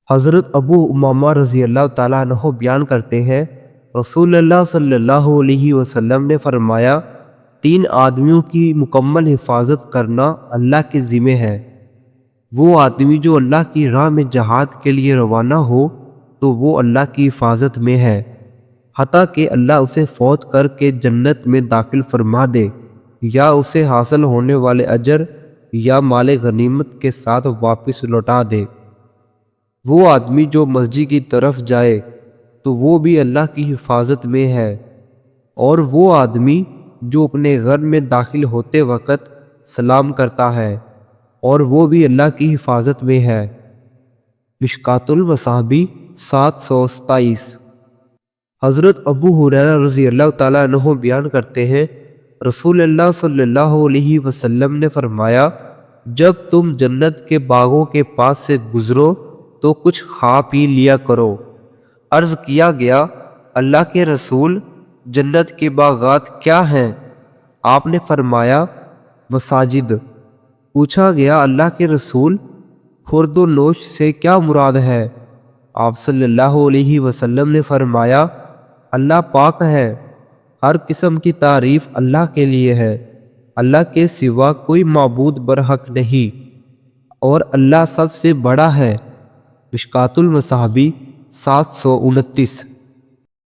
حضرت ابو امامہ رضی اللہ تعالیٰ عنہ بیان کرتے ہیں، رسول اللہ صلی اللہ علیہ وسلم نے فرمایا، 3 آدمیوں کی مکمل حفاظت کرنا اللہ کے ذمہ ہے۔ وہ آدمی جو اللہ کی راہ میں جہاد کے لیے روانہ ہو تو وہ اللہ کی حفاظت میں ہے، حتیٰ کہ اللہ اسے فوت کر کے جنت میں داخل فرما دے یا اسے حاصل ہونے والے اجر یا مال غنیمت کے ساتھ واپس لوٹا دے۔ وہ آدمی جو مسجد کی طرف جائے تو وہ بھی اللہ کی حفاظت میں ہے، اور وہ آدمی جو اپنے گھر میں داخل ہوتے وقت سلام کرتا ہے اور وہ بھی اللہ کی حفاظت میں ہے۔ مشکوٰۃ المصابیح 727۔ حضرت ابو ہریرہ رضی اللہ تعالیٰ عنہ بیان کرتے ہیں، رسول اللہ صلی اللہ علیہ وسلم نے فرمایا، جب تم جنت کے باغوں کے پاس سے گزرو تو کچھ کھا پی لیا کرو۔ عرض کیا گیا، اللہ کے رسول، جنت کے باغات کیا ہیں؟ آپ نے فرمایا، مساجد۔ پوچھا گیا، اللہ کے رسول، خورد و نوش سے کیا مراد ہے؟ آپ صلی اللہ علیہ وسلم نے فرمایا، اللہ پاک ہے، ہر قسم کی تعریف اللہ کے لیے ہے، اللہ کے سوا کوئی معبود برحق نہیں، اور اللہ سب سے بڑا ہے۔ مشکوٰۃ المصابیح 729۔